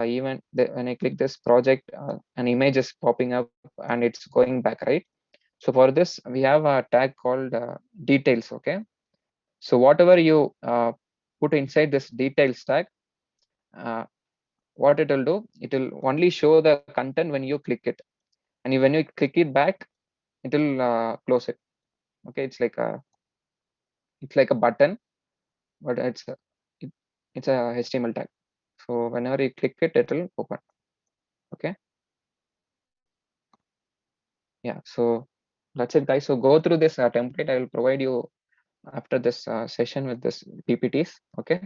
even when I click this project, an image is popping up and it's going back, right? So for this, we have a tag called details. Okay. So whatever you put inside this details tag, uh, what it will do, it will only show the content when you click it. And when you click it back, it will close it. Okay. It's like a button, but it, it's a HTML tag. So whenever you click it, it will open. Okay. Yeah. So that's it, guys. So go through this template. I will provide you after this session with this PPTs. Okay.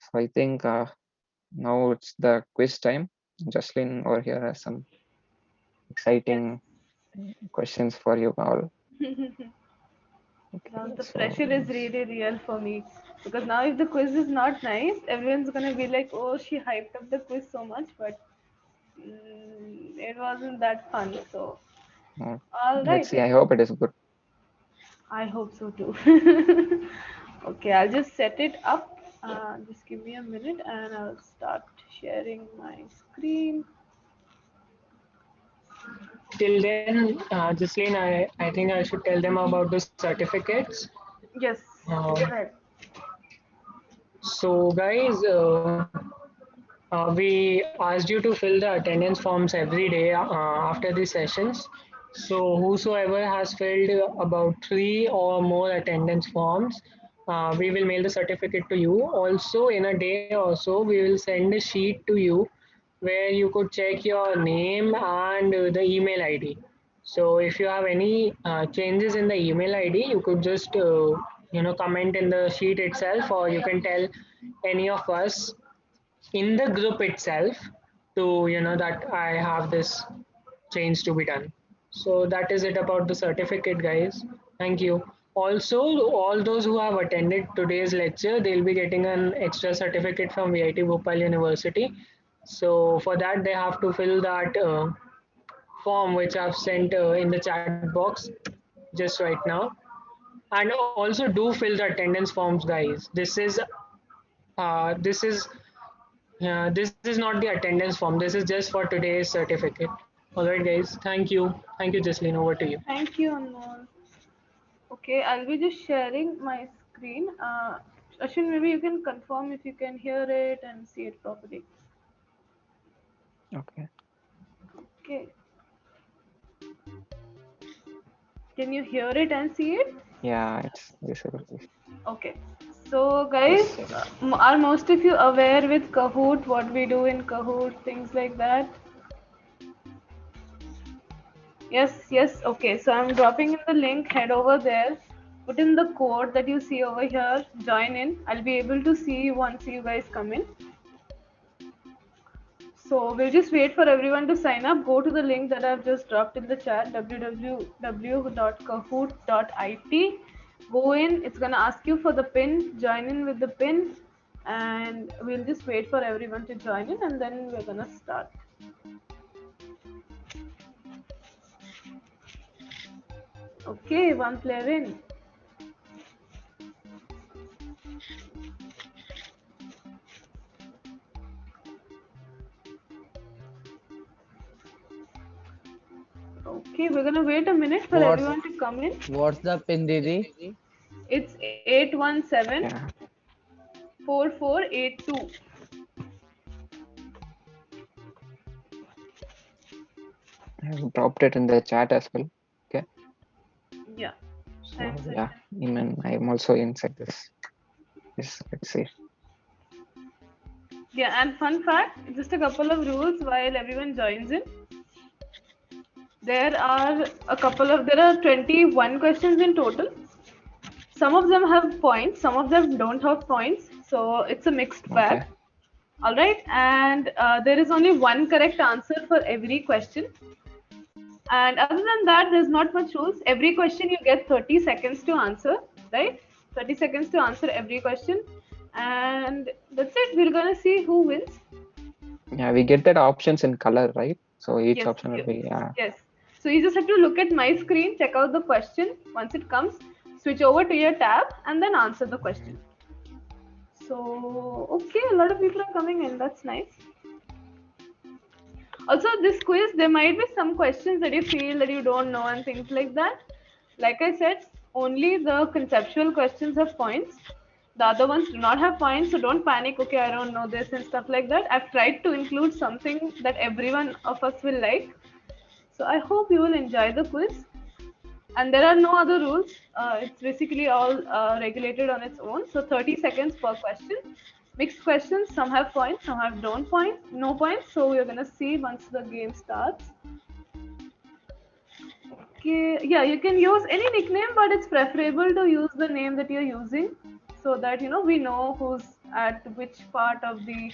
So I think now it's the quiz time. Jocelyn over here has some exciting questions for you all. Now Okay. the So pressure is really real for me because now if the quiz is not nice, everyone's gonna be like, "Oh, she hyped up the quiz so much," but it wasn't that fun. So, uh, all let's right, see. I hope it is good. I hope so too. Okay, I'll just set it up. Just give me a minute and I'll start sharing my screen. Till then, Jasleen, I think I should tell them about the certificates. Yes, Um, go ahead. so, guys, we asked you to fill the attendance forms every day after the sessions. So, whosoever has filled about 3 or more attendance forms, we will mail the certificate to you. Also, in a day or so, we will send a sheet to you where you could check your name and the email ID. So, if you have any changes in the email ID, you could just comment in the sheet itself, or you can tell any of us in the group itself to that I have this change to be done. So that is it about the certificate, guys. Thank you. Also, all those who have attended today's lecture, they'll be getting an extra certificate from VIT Bhopal University. So for that they have to fill that form which I've sent in the chat box just right now. And also do fill the attendance forms, guys. This is not the attendance form. This is just for today's certificate. All right, guys. Thank you. Thank you, Jasleen. Over to you. Thank you, Anmol. Okay, I'll be just sharing my screen. Ashwin, maybe you can confirm if you can hear it and see it properly. Okay. Okay, can you hear it and see it? Yeah, it's visible. Okay, so guys, Yes. are most of you aware with Kahoot, what we do in Kahoot, things like that? Yes, yes. Okay, so I'm dropping in the link. Head over there. Put in the code that you see over here. Join in. I'll be able to see you once you guys come in. So we'll just wait for everyone to sign up. Go to the link that I've just dropped in the chat, www.kahoot.it. Go in. It's gonna ask you for the pin. Join in with the pin, and we'll just wait for everyone to join in, and then we're gonna start. Okay, one player in. Okay, we're gonna wait a minute for What's everyone to come in. what's the pin, Didi? It's 817 Yeah. 4482. I have dropped it in the chat as well. Okay. Yeah, So thanks, yeah, Sachin. even I'm also inside this. Yes. Let's see. Yeah, and fun fact, just a couple of rules while everyone joins in. There are 21 questions in total. Some of them have points, some of them don't have points. So it's a mixed bag. Okay. All right, and there is only one correct answer for every question. And other than that, there's not much rules. Every question you get 30 seconds to answer, right? 30 seconds to answer every question. And that's it. We're gonna see who wins. Yeah, we get that options in color, right? So each Yes, option will be yes. So you just have to look at my screen, check out the question. Once it comes, switch over to your tab and then answer the question. So okay, a lot of people are coming in. That's nice. Also, this quiz, there might be some questions that you feel that you don't know and things like that. Like I said, only the conceptual questions have points. The other ones do not have points, so don't panic. Okay, I don't know this and stuff like that. I've tried to include something that everyone of us will like. So I hope you will enjoy the quiz. And there are no other rules. It's basically all regulated on its own. So 30 seconds per question. Mixed questions. Some have points, some have don't point, no points. So we're gonna see once the game starts. Okay, yeah, you can use any nickname, but it's preferable to use the name that you're using, so that we know who's at which part of the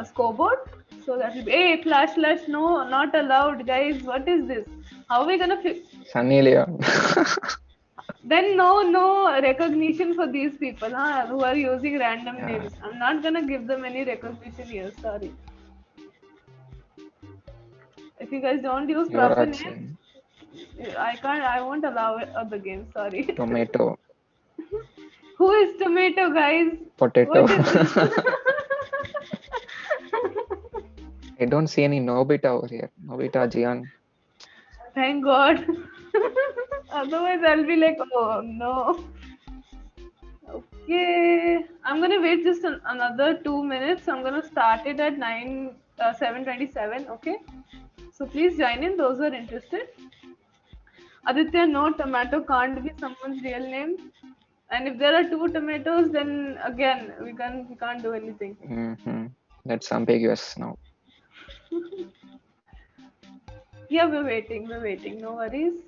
scoreboard. So that will be, hey, flash, no, not allowed, guys. What is this? How are we gonna Sunny Leon. Then no recognition for these people, who are using random Yeah. names. I'm not gonna give them any recognition here. Sorry. If you guys don't use proper Yuvraj names, Singh, I won't allow it the game. Sorry. Tomato, Who is tomato, guys? potato. What is this? I don't see any Nobita over here. Nobita, Jian. Thank God. Otherwise, I'll be like, oh no. Okay, I'm gonna wait just another 2 minutes. I'm gonna start it at 7:27. Okay, so please join in those who are interested. Aditya, no, tomato can't be someone's real name. And if there are two tomatoes, then again we can't do anything. That's ambiguous now. Yeah, we're waiting. No worries.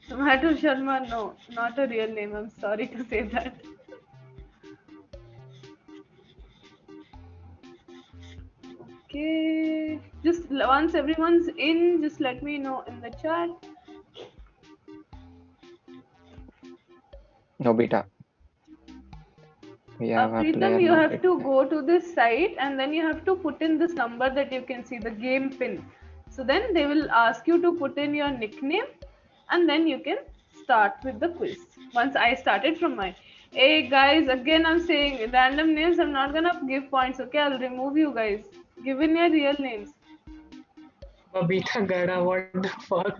Tomato Sharma, no, not a real name. I'm sorry to say that. Okay, just once everyone's in, just let me know in the chat. Nobita. We have a player. Preetham, you have Nobita. to go to this site and then you have to put in this number that you can see, the game pin. So then they will ask you to put in your nickname and then you can start with the quiz. Once I started from mine. Hey guys, again I'm saying random names, I'm not gonna give points. Okay, I'll remove you guys. Give in your real names. Babita Gada, what the fuck?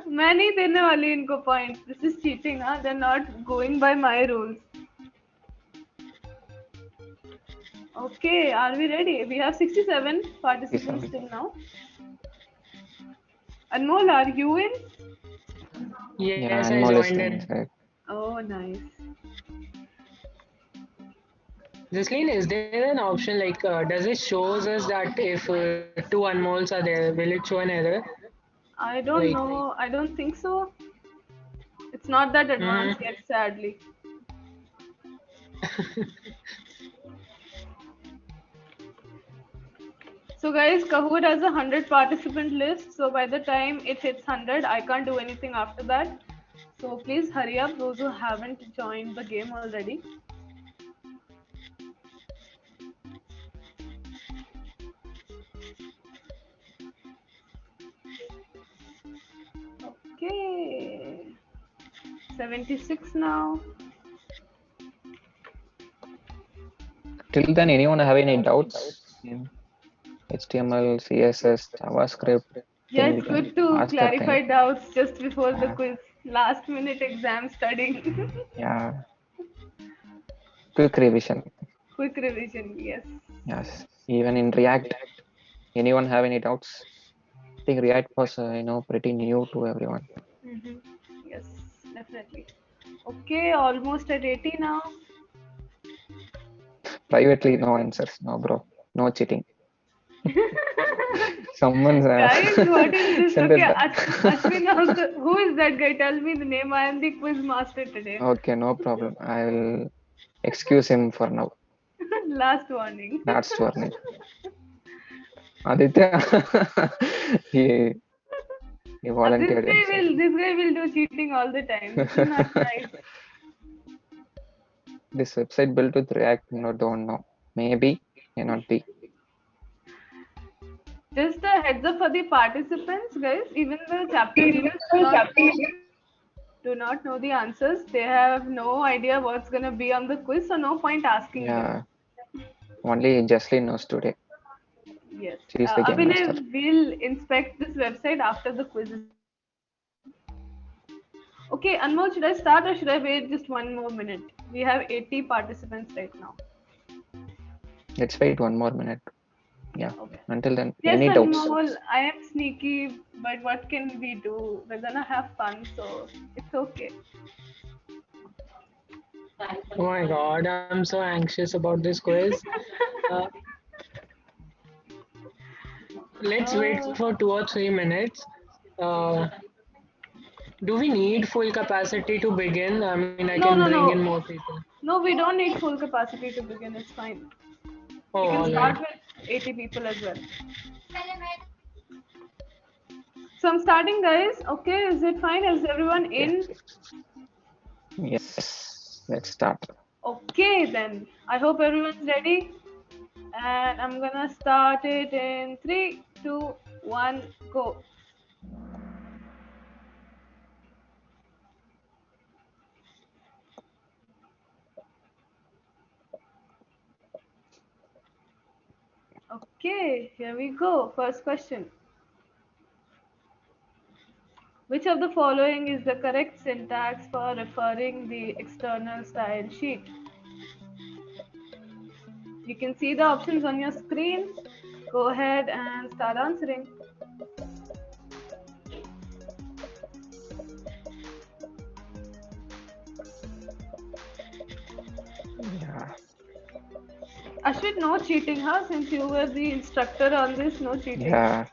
मैं नहीं देने वाली इनको points. This is cheating, huh? They're not going by my rules. Okay, are we ready? We have 67 participants till now. Anmol, are you in? Yes, I Anmol is joined it. inside. Oh, nice. Jasleen, is there an option like does it shows us that if two unmolds are there, will it show an error? I don't Like- know. I don't think so. It's not that advanced yet, sadly. So guys, Kahoot has a 100 participant list. So by the time it hits 100, I can't do anything after that. So please hurry up, those who haven't joined the game already. Okay. 76 now. Till then, anyone have any doubts in HTML, CSS, JavaScript? Yeah, Then we it's can good to ask that clarify thing. doubts just before the Yeah. quiz. Last minute exam studying. Yeah. Quick revision. Quick revision, yes. Yes. Even in React, anyone have any doubts? I think React was, pretty new to everyone. Yes, definitely. Okay, almost at 80 now. Privately, no answers. No, bro. No cheating. Someone's Guys, what is this? send Okay, it back. Ashwin also. Who is that guy? Tell me the name. I am the quiz master today. Okay, no problem. I will excuse him for now. Last warning. That's warning. Aditya, he volunteered himself. This guy will do cheating all the time. This is not nice. This website built with React, don't know. Maybe, may not be. Just a heads up for the participants, guys. Even the chapter leaders do not know the answers. They have no idea what's gonna be on the quiz, so no point asking them. Yeah. Only Jesslyn knows today. Yes. She is the game master. Abhinay will inspect this website after the quiz is done. Okay, Anmol, should I start or should I wait just one more minute? We have 80 participants right now. Let's wait one more minute. Yeah. Okay. Until then, Yes, any doubts? Anmol, I am sneaky, but what can we do? We're gonna have fun, so it's okay. Oh my god, I'm so anxious about this quiz. Uh, let's wait for 2 or 3 minutes. Uh, do we need full capacity to begin? I mean, I No, can no, bring in no. more people. No, we don't need full capacity to begin. It's fine. Oh, We can alright. start with 80 people as well. So I'm starting, guys. Okay, is it fine? Is everyone in? Yes. Let's start. Okay, then. I hope everyone's ready. And I'm gonna start it in 3, 2, 1, go. Okay, here we go. First question. Which of the following is the correct syntax for referring the external style sheet? You can see the options on your screen. Go ahead and start answering. Yeah. Ashwin, no cheating, huh? Since you were the instructor on this, no cheating. Yeah.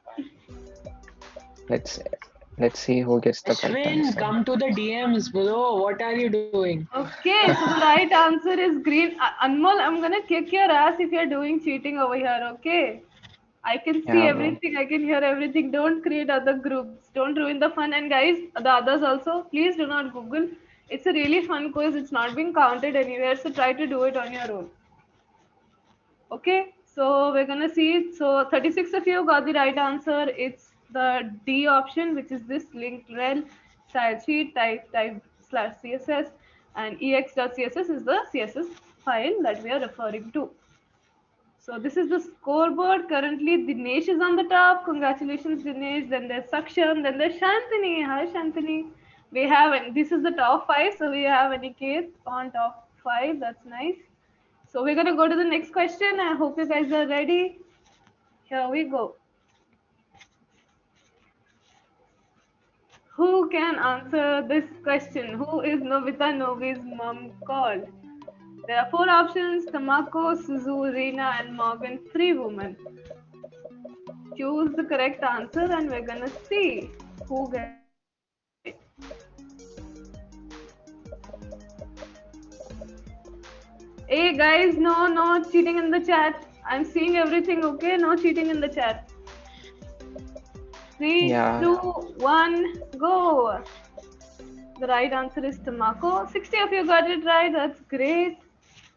Let's see who gets the correct Ashwin, answer. come to the DMs, bro. What are you doing? Okay, so the right answer is green. Anmol, I'm gonna kick your ass if you're doing cheating over here, okay? I can see Yeah, bro. everything, I can hear everything. Don't create other groups. Don't ruin the fun. And guys, the others also, please do not Google. It's a really fun quiz. It's not being counted anywhere, so try to do it on your own. Okay, so we're gonna see it. So 36 of you got the right answer. It's the D option, which is this linked rel style sheet type slash CSS, and ex.css is the CSS file that we are referring to. So this is the scoreboard. Currently, Dinesh is on the top. Congratulations, Dinesh. Then there's Saksham. Then there's Shantini. Hi, Shantini. We have, and this is the top five. So we have Aniket on top five. That's nice. So we're gonna go to the next question. I hope you guys are ready. Here we go. Who can answer this question? Who is Novita Novi's mom called? There are four options: Tamako, Suzu, Rina, and Morgan. Three women. Choose the correct answer, and we're gonna see who gets it. Hey guys, no cheating in the chat. I'm seeing everything, okay? No cheating in the chat. 3, Yeah. 2, 1, go. The right answer is Tamako. 60 of you got it right. That's great.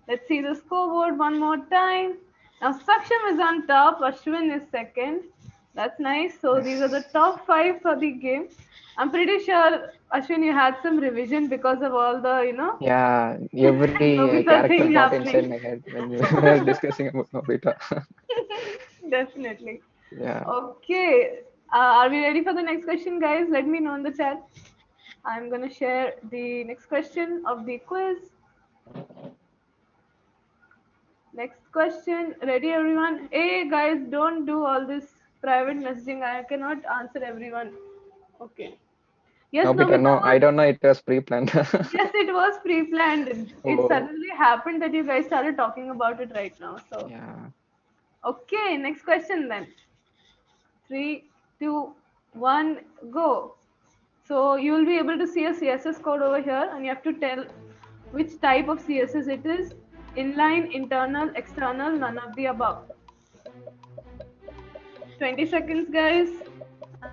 Let's see the scoreboard one more time. Now Saksham is on top. Ashwin is second. That's nice. So these are the top five for the game. I'm pretty sure, Ashwin, you had some revision because of all the, Yeah, every Nobita character thing got inside happening. my head when we were discussing about Nobita. Definitely. Yeah. Okay. Are we ready for the next question, guys? Let me know in the chat. I'm going to share the next question of the quiz. Next question. Ready, everyone? Hey, guys, don't do all this private messaging. I cannot answer everyone. Okay. Yes, Nobita, Nobita no, I was. don't know it was pre-planned. Yes, it was pre-planned. It Oh, suddenly happened that you guys started talking about it right now. So, yeah. okay, next question then. 3, 2, 1, go. So you will be able to see a CSS code over here, and you have to tell which type of CSS it is: inline, internal, external, none of the above. 20 seconds, guys.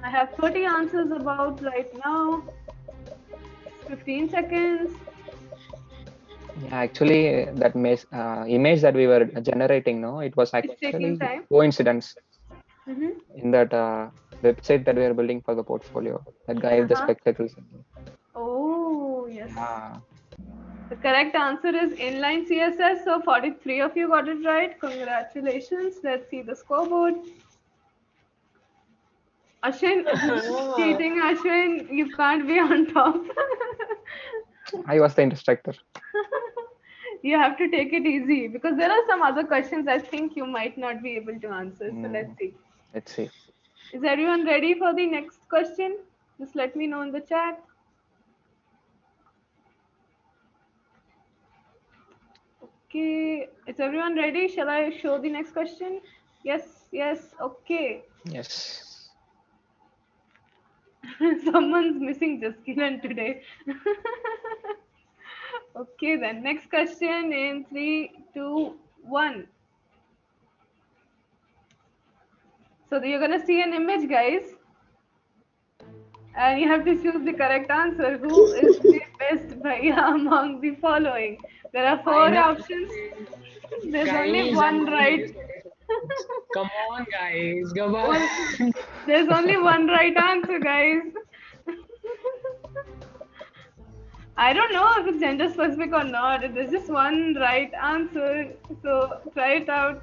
I have 30 answers about right now. 15 seconds. Yeah, actually, that image that we were generating, no, it was It's taking actually time. coincidence Mm-hmm. in that website that we are building for the portfolio. That guy with the Uh-huh. spectacles. Oh, yes. Yeah. The correct answer is inline CSS. So 43 of you got it right. Congratulations. Let's see the scoreboard. Ashwin, this is cheating. Ashwin, you can't be on top. I was the instructor. You have to take it easy because there are some other questions I think you might not be able to answer. So let's see. Let's see. Is everyone ready for the next question? Just let me know in the chat. Okay, is everyone ready? Shall I show the next question? Yes, yes, okay. Yes. Someone's missing Jaskiran today. Okay, then next question in 3, 2, 1. So you're gonna see an image, guys, and you have to choose the correct answer. Who is the best bhaiya among the following? There are 4 options. There's only Guys, one right. come on, guys. Come on. There's only one right answer, guys. I don't know if it's gender specific or not. There's just one right answer. So try it out.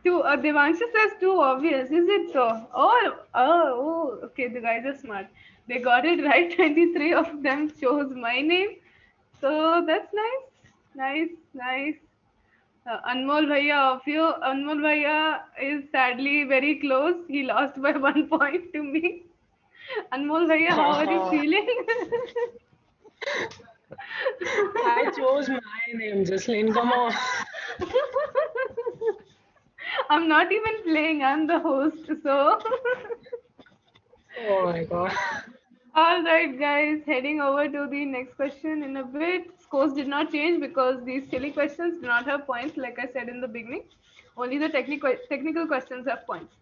Devanshu says too obvious. Is it so? Oh, okay. The guys are smart. They got it right. 23 of them chose my name. So that's nice. Anmol Bhaiya of you. Anmol Bhaiya is sadly very close. He lost by 1 point to me. Anmol Bhaiya, how are you feeling? I chose my name, Jaslin. Come on. I'm not even playing. I'm the host. So. Oh my god. Alright, guys, heading over to the next question in a bit. Scores did not change because these silly questions do not have points, like I said in the beginning. Only the technical questions have points.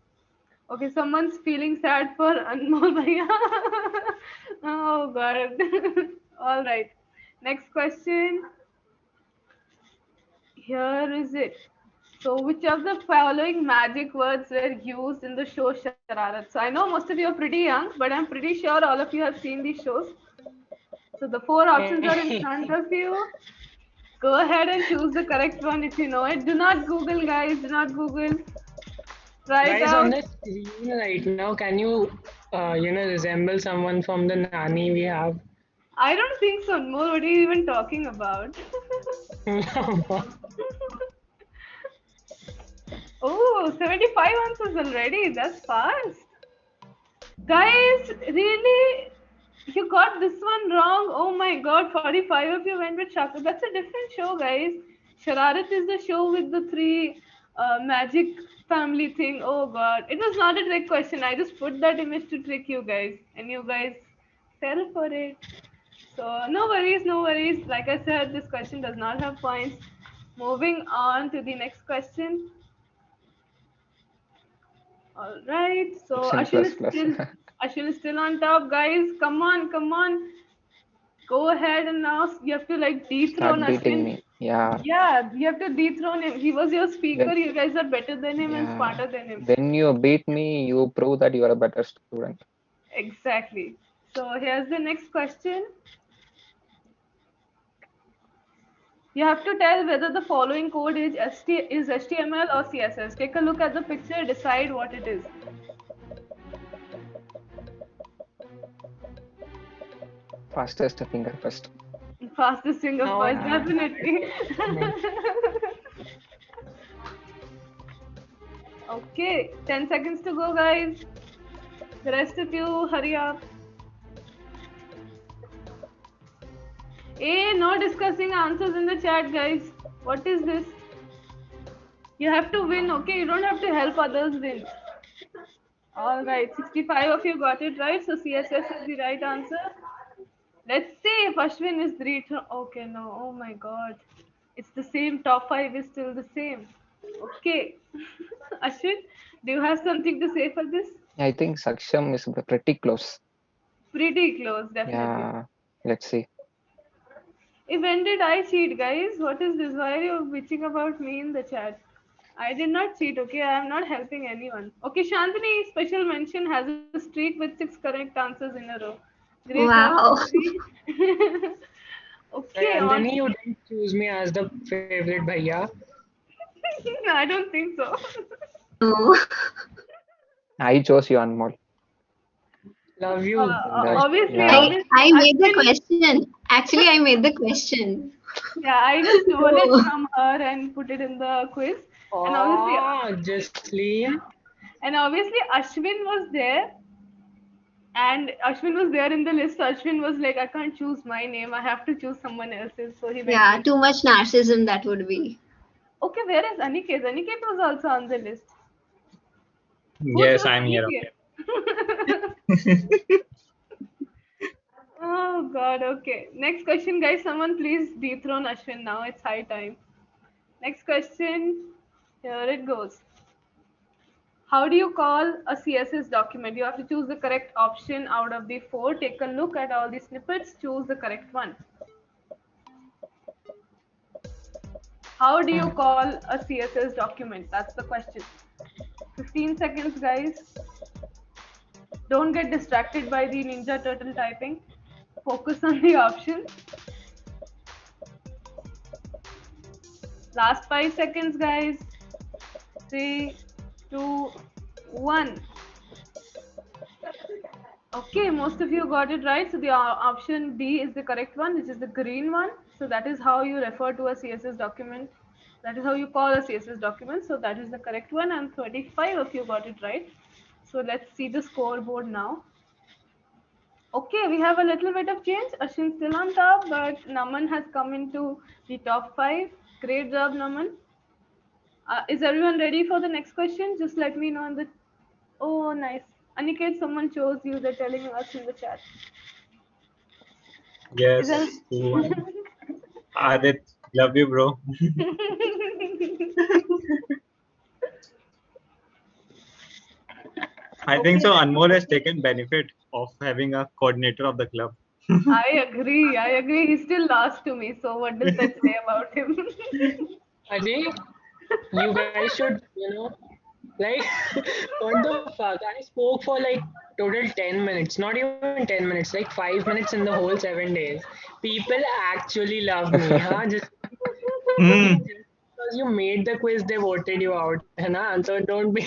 Okay, someone's feeling sad for Anmol Bhaiya. Oh god. Alright. Next question. Here is it. So, which of the following magic words were used in the show Shararat? So, I know most of you are pretty young, but I'm pretty sure all of you have seen these shows. So, the 4 options are in front of you. Go ahead and choose the correct one if you know it. Do not Google, guys. Do not Google. Try it Guys, on out. the screen right now, can you, resemble someone from the Nani we have? I don't think so. More. What are you even talking about? Oh, 75 answers already. That's fast. Guys, really? You got this one wrong. Oh my god, 45 of you went with Shaka. That's a different show, guys. Shararat is the show with the 3 magic family thing. Oh god. It was not a trick question. I just put that image to trick you guys. And you guys fell for it. So, no worries, no worries. Like I said, this question does not have points. Moving on to the next question. All right. So It's in plus plus. Ashwin is still on top, guys. Come on. Go ahead and now you have to like dethrone Start beating Ashwin. me. Yeah. Yeah, you have to dethrone him. He was your speaker. When, You guys are better than him and yeah. smarter than him. When you beat me, you prove that you are a better student. Exactly. So here's the next question. You have to tell whether the following code is HTML or CSS. Take a look at the picture, decide what it is. Fastest finger first. Fastest finger No, first, no. definitely. Okay, 10 seconds to go, guys. The rest of you, hurry up. Hey, no discussing answers in the chat, guys. What is this? You have to win, okay? You don't have to help others win. All right, 65 of you got it right. So CSS is the right answer. Let's see if Ashwin is the okay, no. Oh my god. It's the same. Top 5 is still the same. Okay. Ashwin, do you have something to say for this? I think Saksham is pretty close. Pretty close, definitely. Yeah. Let's see. When did I cheat, guys? What is this? Why are you bitching about me in the chat? I did not cheat, okay? I am not helping anyone. Okay, Shantini, special mention, has a streak with 6 correct answers in a row. Great job, Wow. Shantini. Okay, on. Nandini, you didn't choose me as the favorite bhaiya. I don't think so. No. I chose you, Anmol. Love you. And Obviously, yeah, I made the Ashwin, question. Actually, I made the question. yeah, I just stole it Oh. from her and put it in the quiz. And obviously, Oh, Jasleen. and obviously, Ashwin was there, and Ashwin was there in the list. So Ashwin was like, I can't choose my name. I have to choose someone else's. So he went Yeah, with. too much narcissism that would be. Okay, where is Aniket? Aniket was also on the list. Who Yes, chose I'm here. Aniket? Oh God. Okay. Next question, guys. Someone please dethrone Ashwin now. It's high time. Next question. Here it goes. How do you call a CSS document? You have to choose the correct option out of the 4. Take a look at all the snippets. Choose the correct one. How do you call a CSS document? That's the question. 15 seconds, guys. Don't get distracted by the Ninja Turtle typing. Focus on the options. Last 5 seconds, guys. 3, 2, 1. Okay, most of you got it right. So the option D is the correct one, which is the green one. So that is how you refer to a CSS document. That is how you call a CSS document. So that is the correct one, and 35 of you got it right. So let's see the scoreboard now. Okay, we have a little bit of change. Ashwin still on top, but Naman has come into the top 5. Great job, Naman. Is everyone ready for the next question? Just let me know in the. Oh, nice. Aniket, someone chose you. They're telling us in the chat. Is that? Yes, 2-1. Adit, love you, bro. I think so. Okay. Anmol has taken benefit of having a coordinator of the club. I agree. I agree. He still lost to me. So what does that say about him? Ajay, you guys should, like, what the fuck? I spoke for like total 10 minutes, not even 10 minutes, like 5 minutes in the whole 7 days. People actually love me, huh? Just Hmm. because you made the quiz, they voted you out, है ना? So don't be.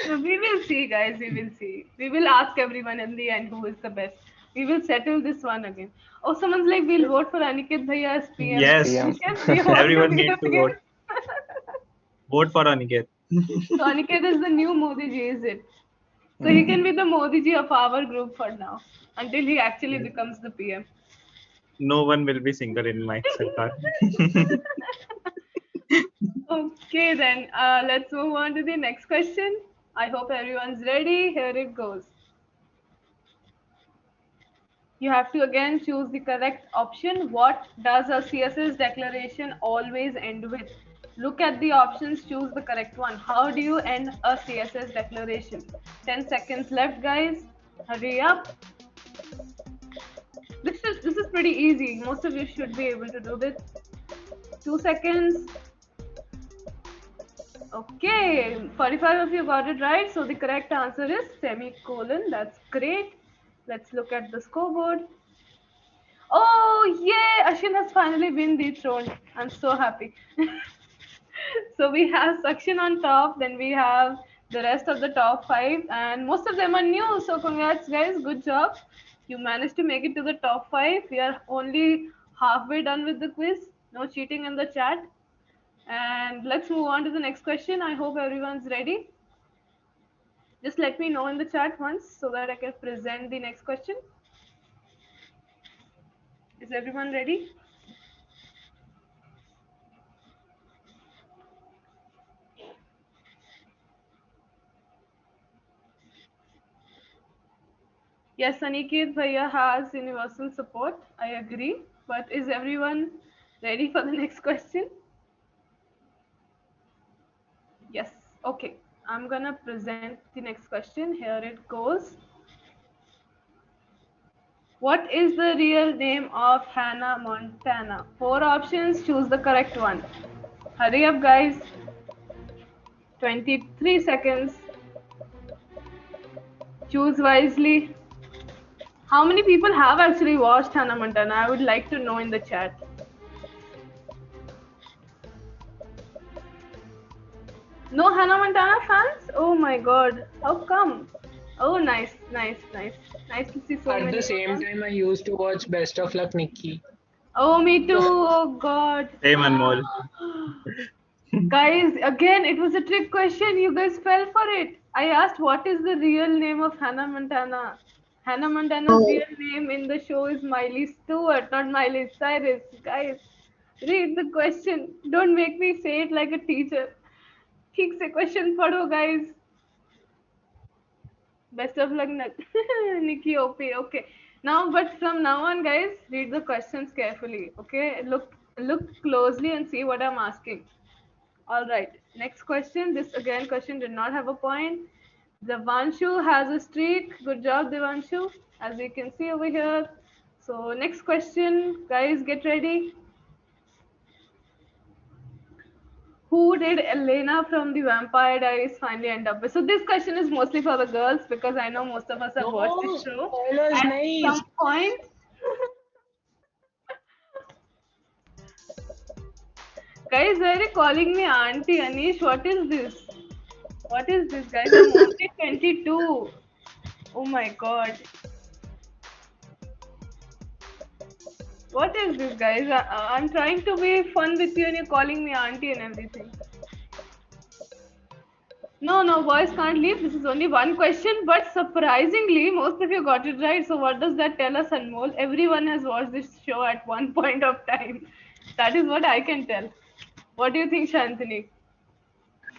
We will see, guys. We will see. We will ask everyone in the end who is the best. We will settle this one again. Oh, someone's like, we'll vote for Aniket Bhaiya as PM. Yes, PM. Aniket, do you want to everyone be needs the to PM? vote. Vote for Aniket. So Aniket is the new Modi ji, is it? So he can be the Modi ji of our group for now until he actually becomes the PM. No one will be single in my Sarkar. Okay, then let's move on to the next question. I hope everyone's ready. Here it goes. You have to again choose the correct option. What does a CSS declaration always end with? Look at the options, choose the correct one. How do you end a CSS declaration? 10 seconds left, guys. Hurry up. This is pretty easy. Most of you should be able to do this. 2 seconds. Okay, 45 of you got it right. So the correct answer is semicolon. That's great. Let's look at the scoreboard. Oh, yay! Ashwin has finally been dethroned. I'm so happy. So we have Sakshin on top, then we have the rest of the top 5, and most of them are new. So congrats, guys. Good job. You managed to make it to the top 5. We are only halfway done with the quiz. No cheating in the chat. And let's move on to the next question. I hope everyone's ready. Just let me know in the chat once so that I can present the next question. Is everyone ready? Yes, Aniket Bhaiya has universal support. I agree. But is everyone ready for the next question? Yes. Okay. I'm gonna present the next question. Here it goes. What is the real name of Hannah Montana? 4 options. Choose the correct one. Hurry up, guys. 23 seconds. Choose wisely. How many people have actually watched Hannah Montana? I would like to know in the chat. No Hannah Montana fans? Oh my god. How come? Oh, nice, nice, nice. Nice to see so At many. the same time, I used to watch Best of Luck Nikki. Oh, me too. Oh god. Same Anmol. Guys, again, it was a trick question. You guys fell for it. I asked what is the real name of Hannah Montana. Hannah Montana's Oh, real name in the show is Miley Stewart, not Miley Cyrus. Guys, read the question. Don't make me say it like a teacher. ठीक से question पढ़ो, guys. Best of luck, Nikki OP. Okay. Now, but from now on, guys, read the questions carefully. Okay. Look closely and see what I'm asking. All right. Next question. This again question did not have a point. Devanshu has a streak. Good job, Devanshu. As you can see over here. So next question, guys, get ready. Who did Elena from the Vampire Diaries finally end up with? So this question is mostly for the girls because I know most of us have watched this show spoilers, at nice. some point. Guys, why are you calling me Auntie Anish? What is this? What is this, guys? I'm only 22. Oh my god. What is this, guys? I'm trying to be fun with you and you're calling me auntie and everything. No, boys can't leave. This is only one question, but surprisingly, most of you got it right. So what does that tell us, Anmol? Everyone has watched this show at one point of time. That is what I can tell. What do you think, Shantini?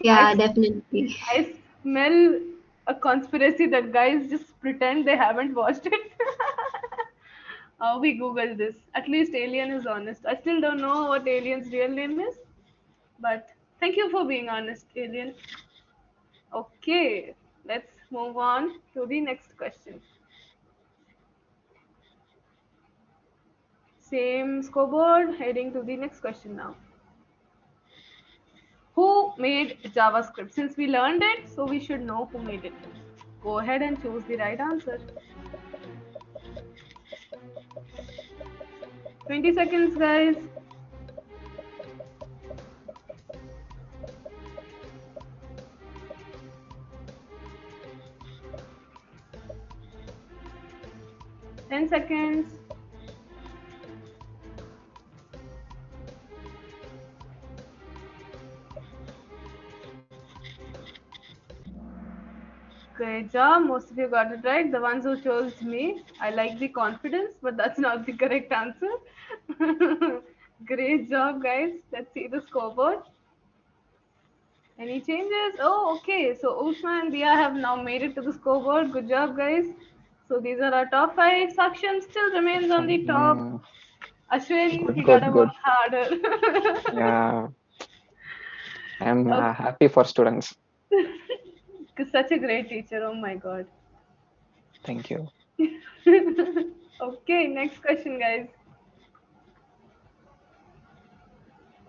yeah, definitely. I smell a conspiracy that guys just pretend they haven't watched it. We googled this. At least Alien is honest. I still don't know what Alien's real name is, but thank you for being honest, Alien. Okay, let's move on to the next question. Same scoreboard, heading to the next question now. Who made JavaScript? Since we learned it, so we should know who made it. Go ahead and choose the right answer. 20 seconds, guys. Ten seconds. Great job. Most of you got it right. The ones who chose me. I like the confidence, but that's not the correct answer. Great job, guys. Let's see the scoreboard. Any changes? Oh, okay. So Ushma and Dia have now made it to the scoreboard. Good job, guys. So these are our top 5. Saksham still remains on the top. Ashwin, Good, he good, gotta good. work harder. Yeah, I'm happy for students. Such a great teacher. Oh my god. Thank you. Okay, next question, guys.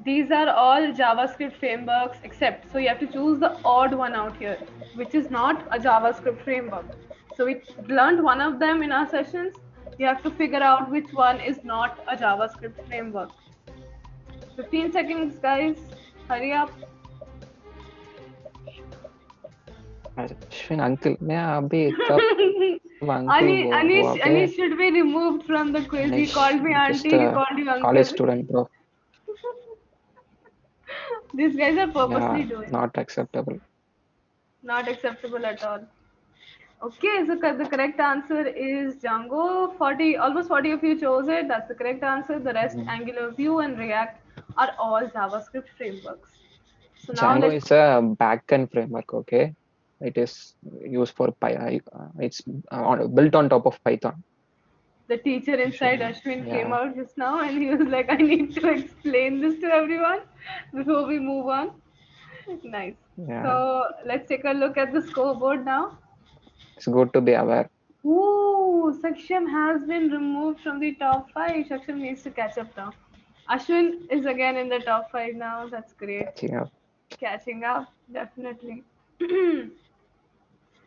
These are all JavaScript frameworks except, so you have to choose the odd one out here, which is not a JavaScript framework. So we learned one of them in our sessions. You have to figure out which one is not a JavaScript framework. 15 seconds, guys. Hurry up. Ashwin, uncle, मैं अभी कब uncle हुआ पे? Anish should be removed from the quiz. He Anish, called me just auntie, he a called you uncle. college student, bro. These guys are purposely Yeah, doing. not acceptable. Not acceptable at all. Okay, so the correct answer is Django. 40, almost 40 of you chose it. That's the correct answer. The rest, Angular, Vue, and React are all JavaScript frameworks. So now Django let's. is a backend framework, okay? It is used for it's built on top of Python. The teacher inside Ashwin came out just now and he was like, I need to explain this to everyone before we move on. Nice. Yeah, So let's take a look at the scoreboard now. it's good to be aware. Ooh, Saksham has been removed from the top 5. Saksham needs to catch up now. Ashwin is again in the top 5 now. That's great. Yeah. Catching up, definitely.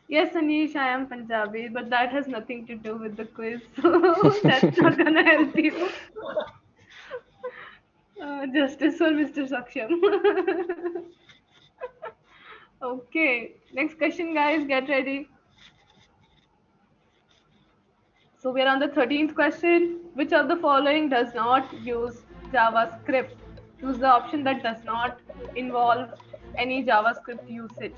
Yes, Anish, I am Punjabi, but that has nothing to do with the quiz, so that's not gonna help you. Justice for Mr. Saksham. Okay, next question, guys. Get ready. So we are on the 13th question. Which of the following does not use JavaScript? Choose the option that does not involve any JavaScript usage.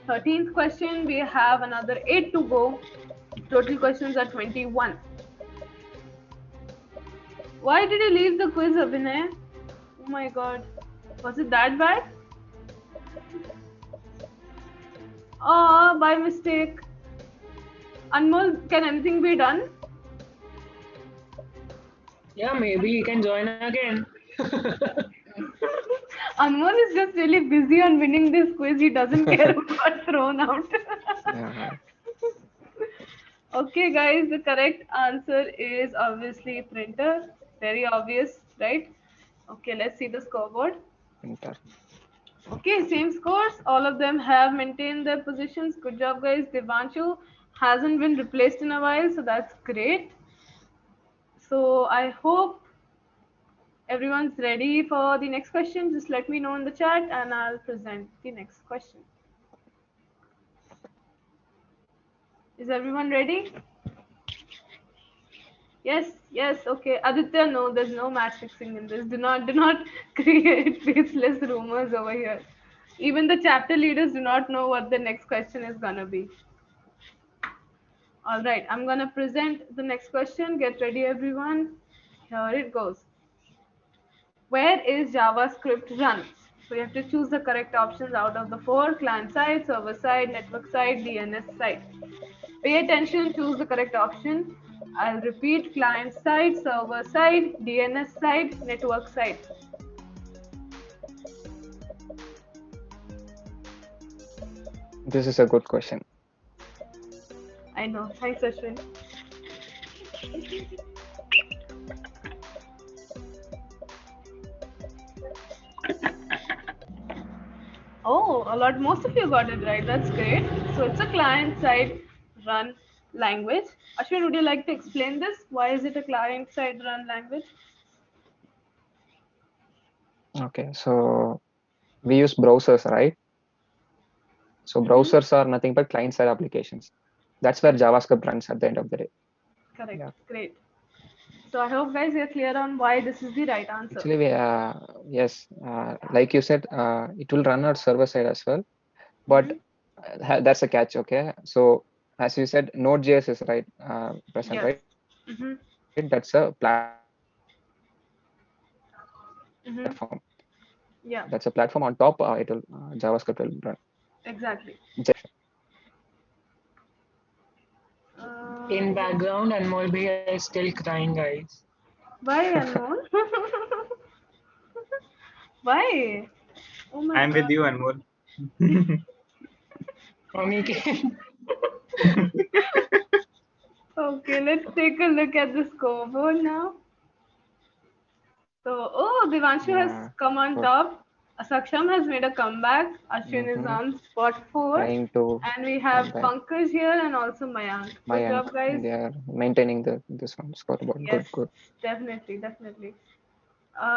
13th question, we have another 8 to go. Total questions are 21. Why did you leave the quiz, Abhinay? Oh my god. Was it that bad? Oh, by mistake. Anmol, can anything be done? Yeah, maybe you can join again. Anmol is just really busy on winning this quiz. He doesn't care who got thrown out. Yeah. Okay, guys, the correct answer is obviously printer. Very obvious, right? Okay, let's see the scoreboard. Enter. Okay, same scores. All of them have maintained their positions. Good job, guys. Devanshu hasn't been replaced in a while, so that's great. So I hope everyone's ready for the next question. Just let me know in the chat and I'll present the next question. Is everyone ready? Yes, yes, okay. Aditya, no, there's no match fixing in this. Do not create baseless rumors over here. Even the chapter leaders do not know what the next question is gonna be. All right, I'm gonna present the next question. Get ready, everyone. Here it goes. Where is JavaScript run? So you have to choose the correct options out of the four: client side, server side, network side, DNS side. Pay attention, choose the correct option. I'll repeat: client side, server side, DNS side, network side. This is a good question. I know. Thanks, Ashwin. Oh, a lot. Most of you got it right. That's great. So it's a client-side run language. Ashwin, would you like to explain this? Why is it a client-side run language? Okay, so we use browsers, right? So browsers are nothing but client-side applications. That's where JavaScript runs at the end of the day. Correct. Yeah. Great. So I hope guys you're clear on why this is the right answer. Actually, yes, like you said, it will run on server side as well, but that's a catch. Okay, so as you said, Node.js is present, Yes. right? Mm-hmm. That's a Mm-hmm. platform. Yeah. That's a platform. On top, it will JavaScript will run. Exactly. In background, Anmol bhaiya is still crying, guys. Why, Anmol? Why? Oh my I'm god. with you, Anmol. Aniket. Okay, let's take a look at the scoreboard now. So, oh, Devanshu has Yeah, come on good. top. Saksham has made a comeback. Ashwin is on spot 4. Trying to And we come have back. Pankaj here and also Mayank. Good Mayank, job, guys. they are maintaining this one scoreboard. Yes, Good. definitely, definitely.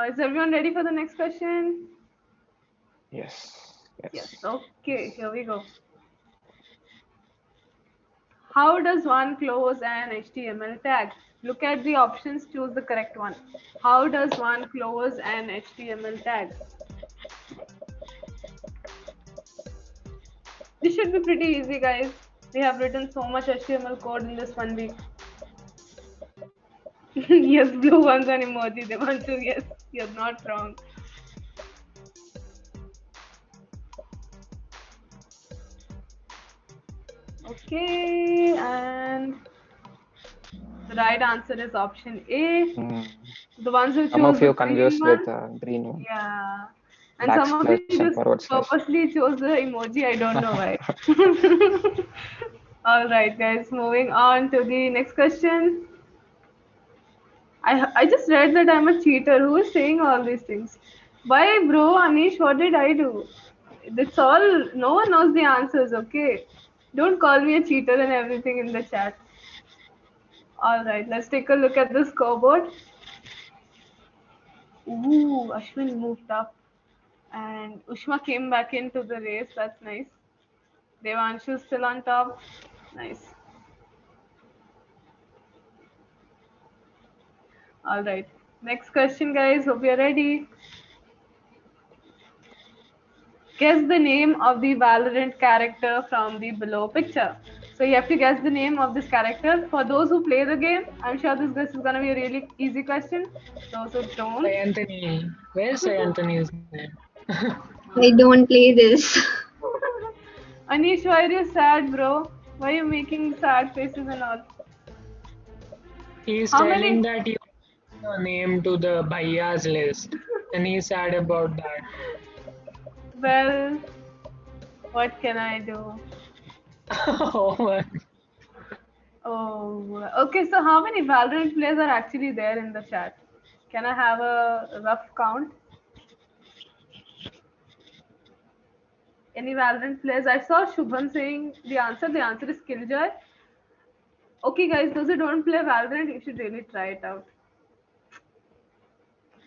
Is everyone ready for the next question? Yes. Yes. Okay, here we go. How does one close an HTML tag? Look at the options, choose the correct one. How does one close an HTML tag? This should be pretty easy, guys. We have written so much HTML code in this 1 week. Yes, blue ones an emoji, Devanshu. Yes, you're not wrong. Okay, and the right answer is option A. The ones who Some choose of you the green confused one. with green one. Yeah. And some of you Backslash and just forward slash. purposely chose the emoji. I don't know why. All right, guys. Moving on to the next question. I just read that I'm a cheater. Who is saying all these things? Why, bro? Anish, what did I do? It's all. No one knows the answers, okay? Don't call me a cheater and everything in the chat. All right, let's take a look at the scoreboard. Ooh, Ashwin moved up, and Ushma came back into the race. That's nice. Devanshu still on top. Nice. All right. Next question, guys. Hope you're ready. Guess the name of the Valorant character from the below picture. So you have to guess the name of this character. For those who play the game, I'm sure this is gonna be a really easy question. Those who don't, Say Anthony. Where's Say Anthony's name? I don't play this. Anish, why are you sad, bro? Why are you making sad faces and all? He's How telling many? that you added your name to the Bhaiya's list. And he's sad about that. Well, what can I do? Oh my. Oh, okay. So how many Valorant players are actually there in the chat? Can I have a rough count? Any Valorant players? I saw Shubham saying the answer. The answer is Killjoy. Okay, guys, those who don't play Valorant, you should really try it out.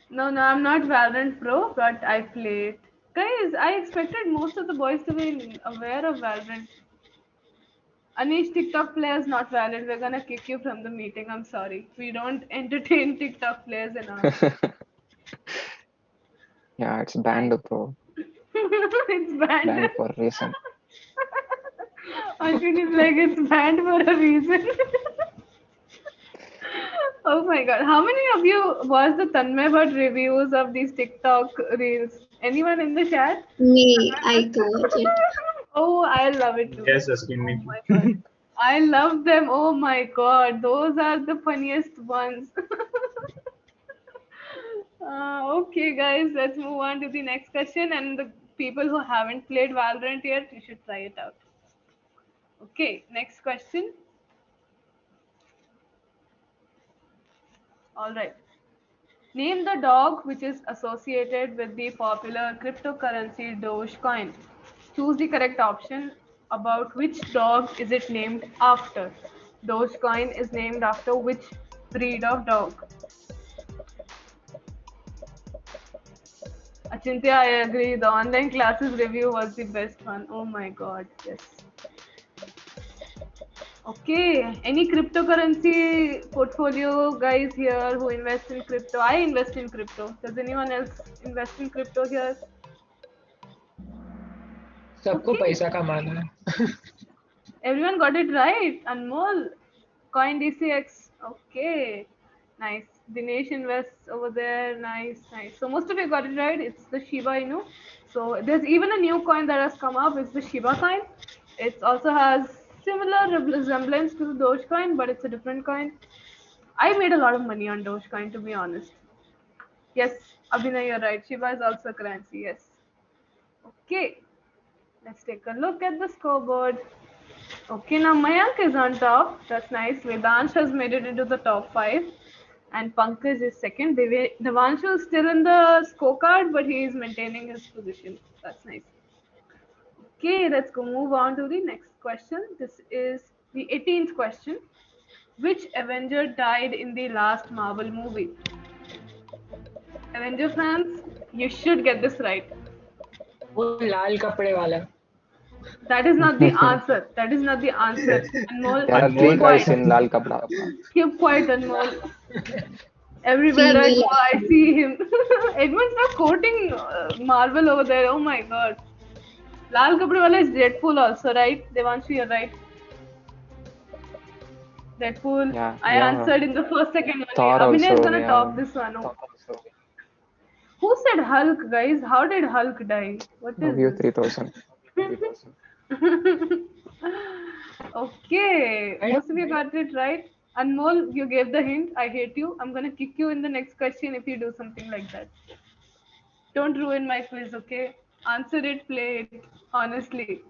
No, I'm not Valorant Pro, but I play it. Guys, I expected most of the boys to be aware of Valorant. Anish, TikTok players not valid. We're gonna kick you from the meeting. I'm sorry. We don't entertain TikTok players enough. Yeah, it's banned, bro. It's banned. Banned for a reason. Ashwin is like, it's banned for a reason. Oh my god. How many of you watched the Tanmay Bhatt reviews of these TikTok reels? Anyone in the chat? Me, I to watch it. Oh, I love it too. Yes, Ashwin, me Oh my god. I love them. Oh my god. Those are the funniest ones. Okay, guys, let's move on to the next question. And the people who haven't played Valorant yet, you should try it out. Okay, next question. All right. Name the dog which is associated with the popular cryptocurrency Dogecoin. Choose the correct option. About which dog is it named after? Dogecoin is named after which breed of dog? Achintya, I agree. The online classes review was the best one. Oh my god, yes. Okay, any cryptocurrency portfolio guys here who invest in crypto? I invest in crypto. Does anyone else invest in crypto here? सबको Okay. पैसा कमाना है. Everyone got it right. Anmol, Coin DCX. Okay, nice. Dinesh invests over there. Nice, nice. So most of you got it right. It's the Shiba Inu. So there's even a new coin that has come up. It's the Shiba coin. It also has similar resemblance to the Dogecoin, but it's a different coin. I made a lot of money on Dogecoin, to be honest. Yes, Abhinay, you're right. Shiba is also a currency. Yes. Okay, let's take a look at the scoreboard. Okay, now Mayank is on top. That's nice. Vedansh has made it into the top 5. And Pankaj is second. Devanshu is still in the scorecard, but he is maintaining his position. That's nice. Okay, let's go move on to the next question. This is the 18th question. Which Avenger died in the last Marvel movie? Avenger fans, you should get this right. वो लाल कपड़े वाला. That is not the answer. That is not the answer. Anmol, There are Anmol, three keep guys quiet. in Lal Kapda. Keep quiet, Anmol. Everywhere I Female go, I see him. Edmund's not quoting Marvel over there. Oh my god. Lal Kapde Wala is Deadpool also, right? Devanshu, you're right. Deadpool. Yeah, I yeah. answered in the first second only. Thor Abhinay is also, gonna yeah. top this one. Oh. Who said Hulk, guys? How did Hulk die? What is View this? 3000. Okay, I most of don't you got it right. Anmol, you gave the hint. I hate you. I'm gonna kick you in the next question if you do something like that. Don't ruin my quiz, okay? Answer it, play it, honestly.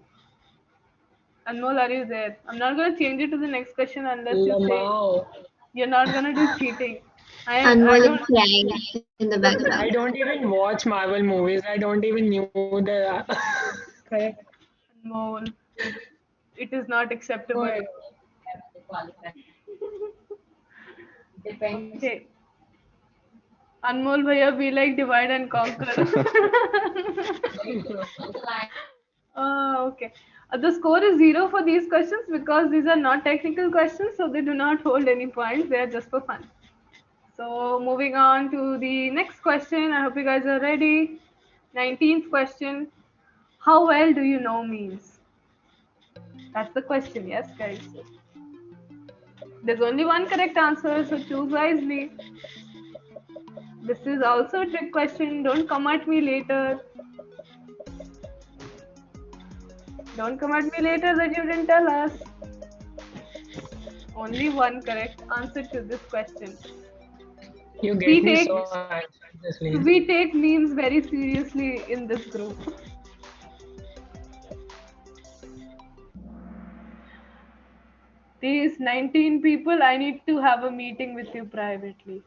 Anmol, are you there? I'm not gonna change it to the next question unless you say Lamau. you're not gonna do cheating. I Anmol don't. is crying in the I background. don't even watch Marvel movies. I don't even knew the. Correct. Mole. It is not acceptable. Okay. Anmol Bhaiya, be like divide and conquer. Okay. The score is 0 for these questions because these are not technical questions, so they do not hold any points. They are just for fun. So moving on to the next question. I hope you guys are ready. 19th question. How well do you know means? That's the question, yes, guys. There's only one correct answer, so choose wisely. This is also a trick question. Don't come at me later. Don't come at me later that you didn't tell us. Only one correct answer to this question. You We get me take so anxiously. we take memes very seriously in this group. These 19 people, I need to have a meeting with you privately.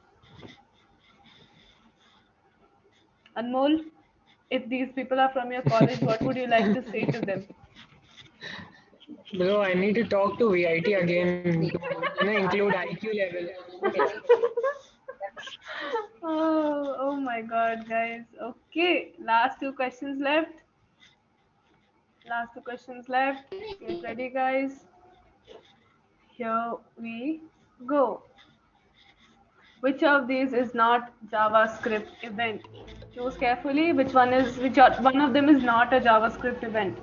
Anmol, if these people are from your college, what would you like to say to them? Bro, I need to talk to VIT again to include IQ level. Oh my god, guys. Okay, last two questions left. Last two questions left. Get ready, guys. Here we go. Which of these is not JavaScript event? Choose carefully which one of them is not a JavaScript event.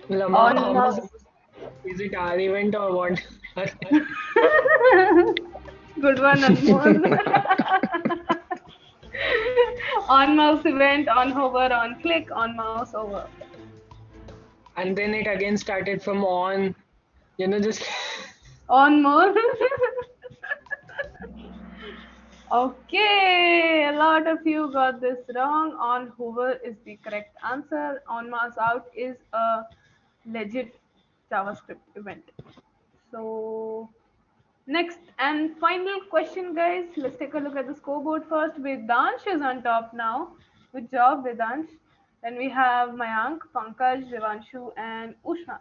Lama, On is it our event or what? good one, Anmol. On mouse event, on hover, on click, on mouse over. And then it again started from on, just On more. Okay, a lot of you got this wrong. On hover is the correct answer. On mouse out is a legit JavaScript event. So next and final question, guys. Let's take a look at the scoreboard first. Vedansh is on top now. Good job, Vedansh. Then we have Mayank, Pankaj, Devanshu, and Ushna.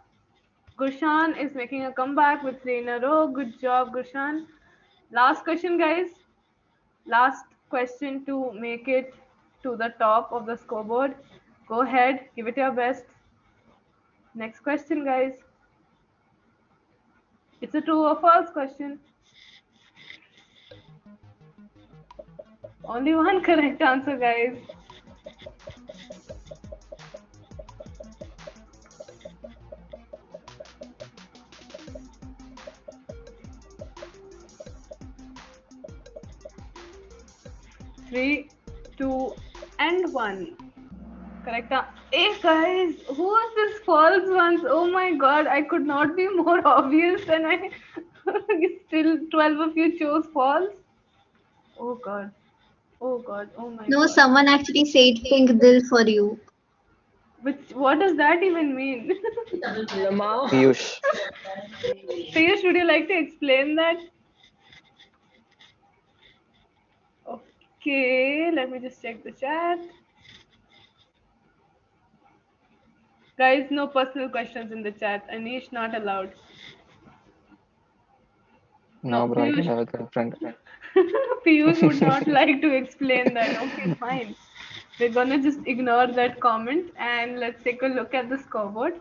Gurshan is making a comeback with 3 in a row. Good job, Gurshan. Last question, guys. Last question to make it to the top of the scoreboard. Go ahead, give it your best. Next question, guys. It's a true or false question. Only one correct answer, guys. Three, two, and one. Correct. Hey guys, who is this false ones? Oh my god, I could not be more obvious, and I still 12 of you chose false. Oh god. Oh god. Oh my No, god. someone actually said pink bill for you. Which what does that even mean? Lama. Piyush. Piyush, would you like to explain that? Okay, let me just check the chat. Guys, no personal questions in the chat. Anish not allowed. No, No, bro, I don't Piyush. have a girlfriend. Piyush would not like to explain that. Okay, fine. We're gonna just ignore that comment and let's take a look at the scoreboard.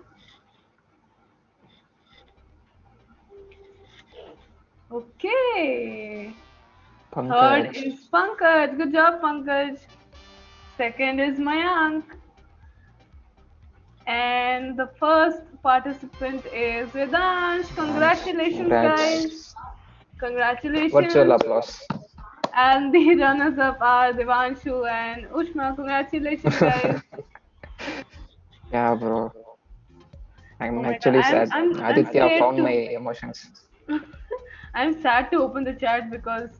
Okay. Third Pankaj. is Pankaj. Good job, Pankaj. Second is Mayank. And the first participant is Vedansh. Congratulations, guys. Congrats. Virtual Congratulations. applause. And the runners up are Devanshu and Ushma. Congratulations, guys. Yeah, bro. Oh I'm my god, actually sad. I'm Aditya scared found my to emotions. I'm sad to open the chat because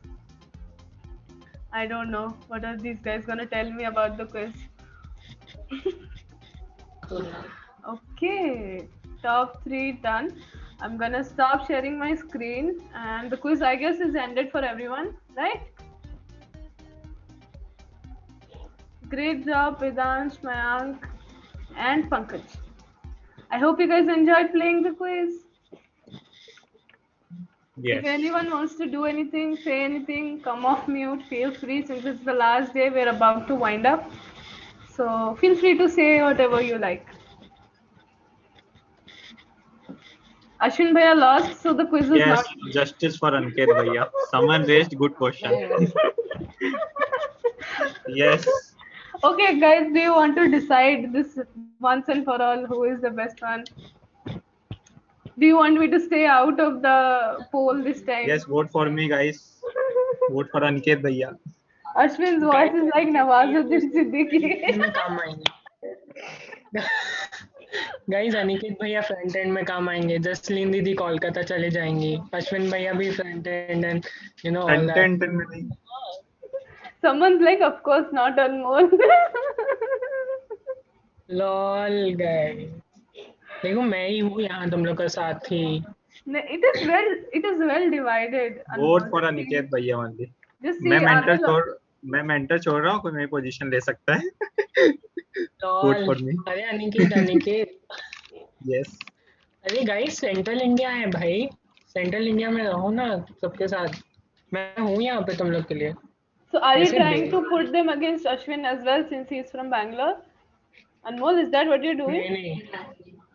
I don't know what are these guys gonna tell me about the quiz. Okay, top three done. I'm gonna stop sharing my screen, and the quiz, I guess, is ended for everyone, right? Great job, Vedansh, Mayank, and Pankaj. I hope you guys enjoyed playing the quiz. If Yes. anyone wants to do anything, say anything, come off mute, feel free since it's the last day, we're about to wind up. So feel free to say whatever you like. Ashwin Bhaiya lost, so the quiz is Yes. not. Justice for Aniket Bhaiya. Someone raised good question. Yes. Okay, guys, do you want to decide this once and for all who is the best one? Do you want me to stay out of the poll this time? Yes. Vote for me, guys. Vote for Aniket Bhaiya. Ashwin's voice is like Nawazuddin Siddiqui. में काम आएंगे guys Aniket भैया front end में काम आएंगे जसलीन दीदी कोलकाता चले जाएंगी अश्विन भैया भी front end and you know all that Content में नहीं. Someone's like, of course, not Anmol. Lol guys देखो मैं ही हूँ यहाँ तुम लोग का साथी it is well divided. Vote Anmol. for Aniket Bhaiya only. Just see, मैं mentor Anmol- छोड़ रहा हूँ. कोई मेरी पोजीशन ले सकता है. Vote lol for me. अरे अनिकेत Yes. अरे गाइस सेंट्रल इंडिया है भाई सेंट्रल इंडिया में रहो ना सबके साथ मैं हूँ यहाँ पे तुम लोग के लिए So are you Yes, trying indeed. to put them against Ashwin as well since he's from Bangalore? Anmol, is that what you're doing? नहीं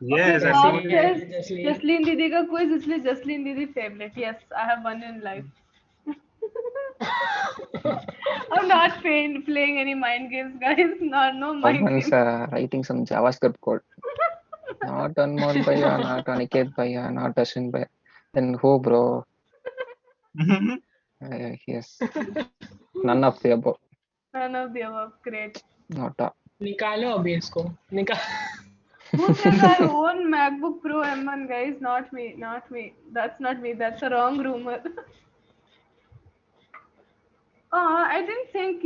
Yes. Okay, I Bob think. says Jasleen. Jasleen Didi ka quiz इसलिए Jasleen Didi favorite. Yes, I have won in life. I'm not playing any mind games, guys. No mind Someone's games. writing some JavaScript code. Not Anmol Bhaiya, not Aniket Bhaiya, not Ashwin Bhaiya. Then who, bro? Yes. None of the above. None of the above. Great. Not निकालो अभी इसको निकाल Who says I own MacBook Pro M1, guys? Not me. Not me. That's not me. That's a wrong rumor. I didn't think,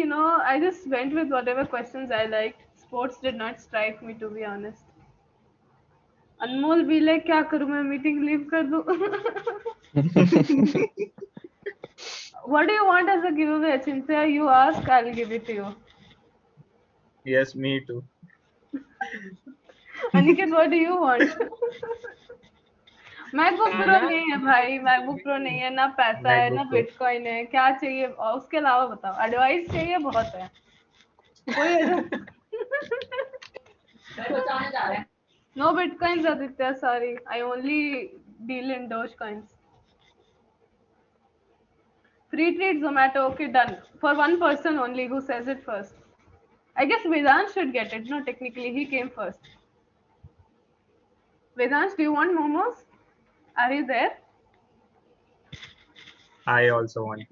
I just went with whatever questions I liked. Sports did not strike me, to be honest. Anmol be like, क्या करूँ मैं meeting leave कर दूँ? What do you want as a giveaway, Chintzya? You ask, I'll give it to you. Yes. Me too. Aniket, what do you want? MacBook Pro नहीं है भाई, MacBook Pro नहीं है, ना पैसा है, ना MacBook Pro. Bitcoin है, क्या चाहिए? और उसके अलावा बताओ, एडवाइस चाहिए बहुत है. कोई No Bitcoins, Aditya, sorry. I only deal in Dogecoins. Free treat Zomato, okay, done. For one person only who says it first. I guess Vedant should get it. No, technically, he came first. Vedant, do you want momos? Are you there? I also want.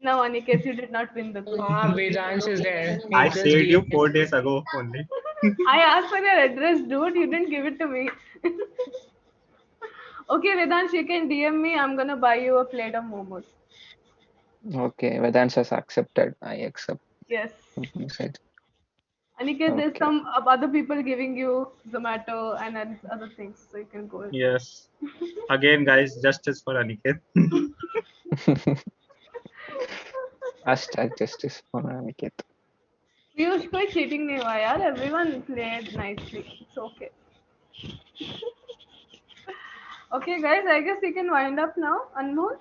No, Aniket, you did not win the quiz. हाँ Vedansh is there He I just saved you gave 4 days ago only. I asked for your address, dude. You didn't give it to me. Okay, Vedant, you can DM me. I'm gonna buy you a plate of momos. okay. Vedant has accepted. I accept. Yes. He said. Aniket, there's Okay. some other people giving you Zomato and other things, so you can go. Yes. Again, guys, justice for Aniket. Hashtag justice for Aniket. Piyush कोई cheating नहीं हुआ यार. Everyone played nicely. It's okay. Okay, guys, I guess we can wind up now. Anmol?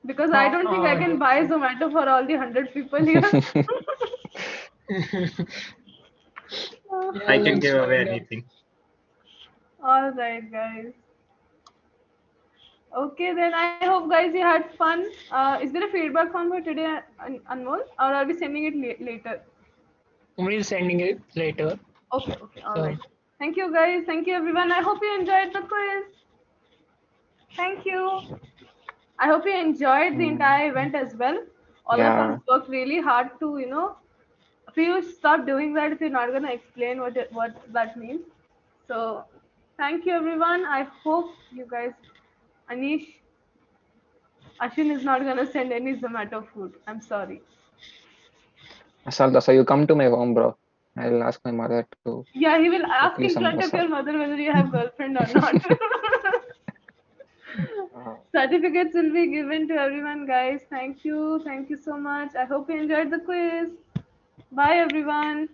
Because I don't think I can buy Zomato for all the 100 people here. I can give away anything. All right, guys. Okay, then I hope, guys, you had fun. Is there a feedback form for today, Anmol? Or are we sending it later? We're sending it later Okay, all So- right. Thank you, guys. Thank you, everyone. I hope you enjoyed the quiz. Thank you. I hope you enjoyed the entire event as well. All of Yeah. us worked really hard to, Piyush, stop doing that if you're not going to explain what that means. So, thank you, everyone. I hope you guys, Anish, Ashwin is not going to send any Zomato food. I'm sorry. Asalta, so you come to my home, bro. I'll ask my mother to. Yeah, he will ask me in some front of dosa. your mother whether you have girlfriend or not. Certificates will be given to everyone, guys. Thank you. Thank you so much. I hope you enjoyed the quiz. Bye, everyone.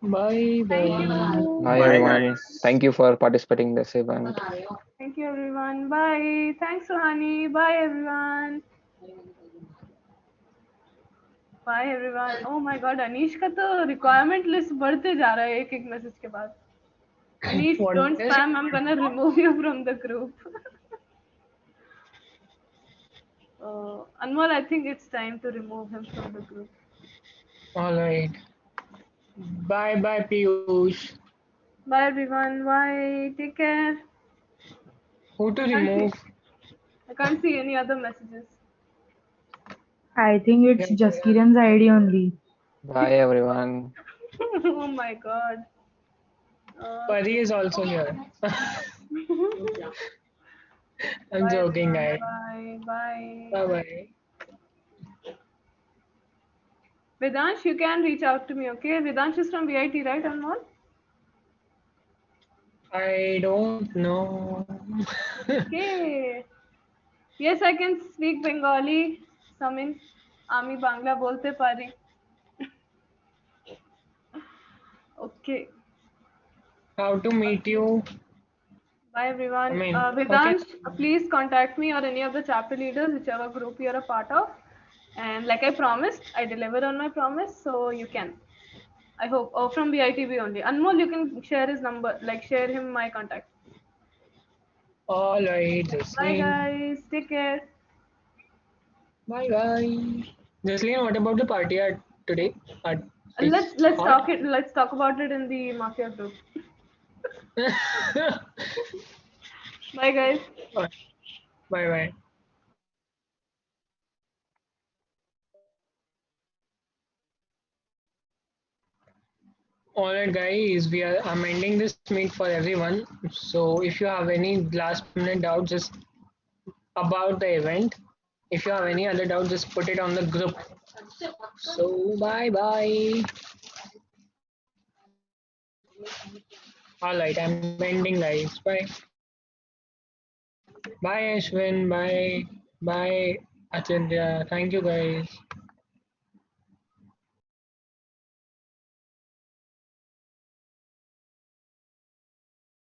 Bye Thank bye. you. Bye, Bye, everyone. guys. Thank you for participating in this event. Thank you, everyone. Bye. Thanks, Suhani. Bye, everyone. Bye, everyone. Oh my God, Anish का तो requirement list बढ़ते जा रहा है एक एक message के बाद. Anish, What don't is spam. I'm gonna remove you from the group. Anmol, I think it's time to remove him from the group. All right. Bye bye, Piyush. Bye, everyone. Bye. Take care. Who to Can't see- remove? I can't see any other messages. I think it's Jaskiran's ID only. Bye, everyone. Oh my God. Pari is also here. I'm Bye, joking, everyone. guys. Bye. Bye. Bye bye. Vedansh, you can reach out to me, okay? Vedansh is from VIT, right, Anmol? I don't know. Okay. Yes, I can speak Bengali. Samin, আমি বাংলা বলতে পারি. Okay. How to meet you? Bye, everyone. I mean, Vedansh, please contact me or any of the chapter leaders, whichever group you're a part of. And like I promised, I deliver on my promise, so you can. I hope. Oh, from VITB only. Anmol, you can share his number, like share him my contact. All right, Bye, Jasleen. guys. Take care. Bye bye. Jasleen, what about the party at today? At Let's talk it. Let's talk about it in the Mafia group. Bye, guys. Bye bye. Alright guys, I'm ending this meet for everyone. So if you have any last minute doubt just about the event, if you have any other doubt, just put it on the group. So bye bye. Alright, I'm ending guys. Bye. Bye Ashwin. Bye. Bye Achindya. Thank you guys.